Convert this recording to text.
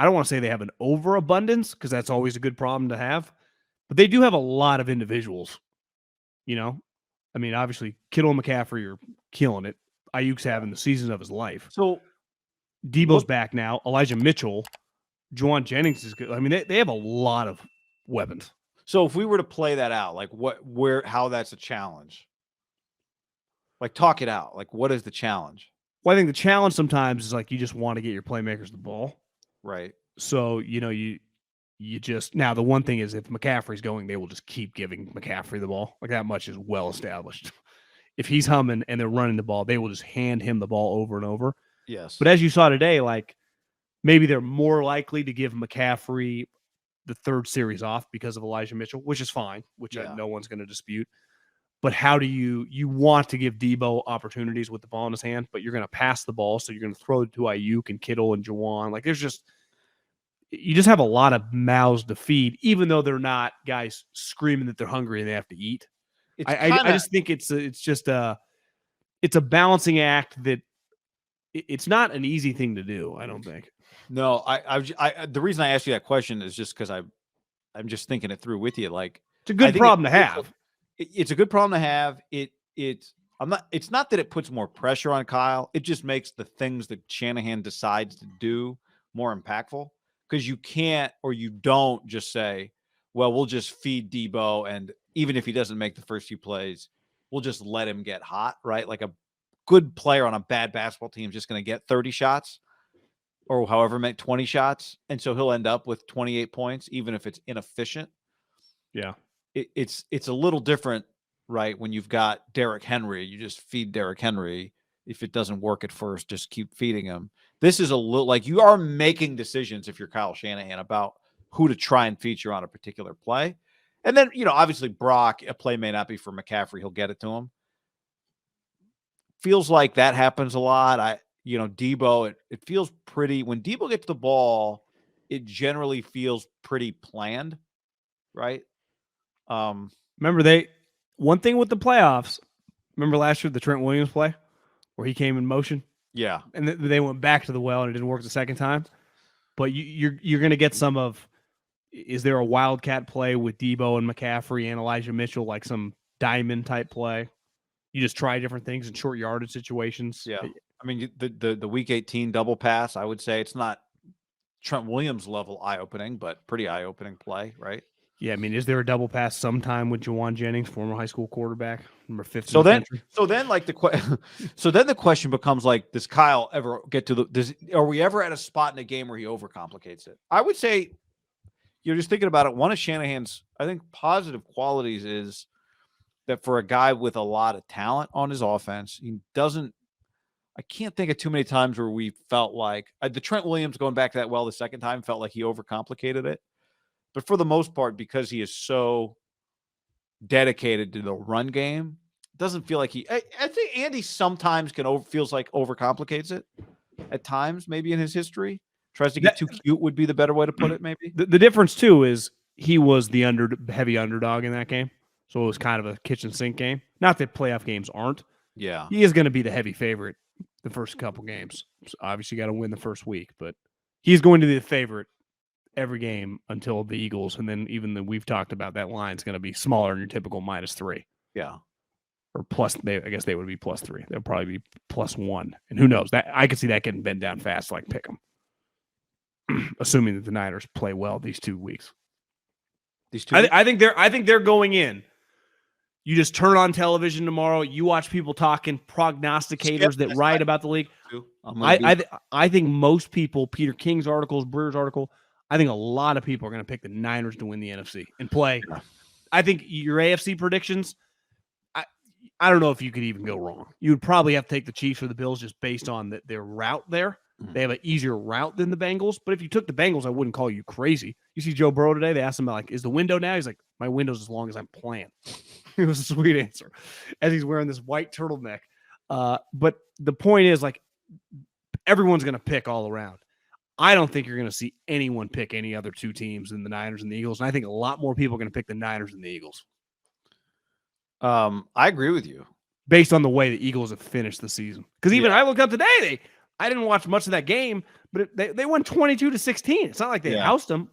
I don't want to say they have an overabundance because that's always a good problem to have, but they do have a lot of individuals. You know, I mean, obviously Kittle and McCaffrey are killing it. Ayuk's having the season of his life. So Debo's back now. Elijah Mitchell, Juwan Jennings is good. I mean, they have a lot of weapons. So if we were to play that out, like how that's a challenge, like talk it out. Like, what is the challenge? Well, I think the challenge sometimes is like you just want to get your playmakers the ball. Right. So, you just now the one thing is if McCaffrey's going, they will just keep giving McCaffrey the ball. Like that much is well established. If he's humming and they're running the ball, they will just hand him the ball over and over. Yes. But as you saw today, like maybe they're more likely to give McCaffrey the third series off because of Elijah Mitchell, which is fine, which no one's going to dispute. But how do you want to give Debo opportunities with the ball in his hand, but you're going to pass the ball, so you're going to throw it to Ayuk and Kittle and Juwan. Like you just have a lot of mouths to feed, even though they're not guys screaming that they're hungry and they have to eat. I just think it's a balancing act that it's not an easy thing to do. I don't think. No, the reason I asked you that question is just because I'm just thinking it through with you. Like it's a good problem to have. It's a good problem to have. It's not that it puts more pressure on Kyle. It just makes the things that Shanahan decides to do more impactful, because you can't or you don't just say, well, we'll just feed Debo, and even if he doesn't make the first few plays, we'll just let him get hot, right? Like a good player on a bad basketball team is just going to get 30 shots or however many 20 shots, and so he'll end up with 28 points, even if it's inefficient. Yeah. It's a little different, right? When you've got Derrick Henry, you just feed Derrick Henry. If it doesn't work at first, just keep feeding him. This is a little like you are making decisions if you're Kyle Shanahan about who to try and feature on a particular play. And then, obviously Brock, a play may not be for McCaffrey. He'll get it to him. Feels like that happens a lot. Debo, it feels pretty, when Debo gets the ball, it generally feels pretty planned, right? Remember one thing with the playoffs, remember last year, the Trent Williams play where he came in motion? Yeah. And they went back to the well and it didn't work the second time. But you're going to get some of, is there a wildcat play with Debo and McCaffrey and Elijah Mitchell, like some diamond type play? You just try different things in short yardage situations. Yeah. I mean, the week 18 double pass, I would say it's not Trent Williams level eye-opening, but pretty eye-opening play, right? Yeah, I mean, is there a double pass sometime with Juwan Jennings, former high school quarterback, number 50? So then the question becomes like, does Kyle ever get to are we ever at a spot in a game where he overcomplicates it? I would say, you're just thinking about it. One of Shanahan's, I think, positive qualities is that for a guy with a lot of talent on his offense, I can't think of too many times where we felt like the Trent Williams going back to that well the second time felt like he overcomplicated it. But for the most part, because he is so dedicated to the run game, it doesn't feel like I think Andy sometimes feels like overcomplicates it at times, maybe in his history. Tries to get too cute would be the better way to put it, maybe. The difference, too, is he was the heavy underdog in that game. So it was kind of a kitchen sink game. Not that playoff games aren't. Yeah. He is going to be the heavy favorite the first couple games. So obviously, you got to win the first week, but he's going to be the favorite every game until the Eagles, and then we've talked about that line's going to be smaller than your typical -3. Yeah. Or plus, I guess they would be +3. They'll probably be +1. And who knows? That I could see that getting bent down fast, like pick 'em. Assuming that the Niners play well these 2 weeks. I think they're going in. You just turn on television tomorrow. You watch people talking, prognosticators that write about the league. I think most people, Peter King's articles, Breer's article, I think a lot of people are going to pick the Niners to win the NFC and play. Yeah. I think your AFC predictions, I don't know if you could even go wrong. You would probably have to take the Chiefs or the Bills just based on their route there. Mm-hmm. They have an easier route than the Bengals. But if you took the Bengals, I wouldn't call you crazy. You see Joe Burrow today, they asked him, like, is the window now? He's like, my window's as long as I'm playing. It was a sweet answer as he's wearing this white turtleneck. But the point is, like, everyone's going to pick all around. I don't think you're going to see anyone pick any other two teams than the Niners and the Eagles. And I think a lot more people are going to pick the Niners than the Eagles. I agree with you. Based on the way the Eagles have finished the season. Because even I looked up today, I didn't watch much of that game, But they won 22-16. It's not like they Yeah. housed them.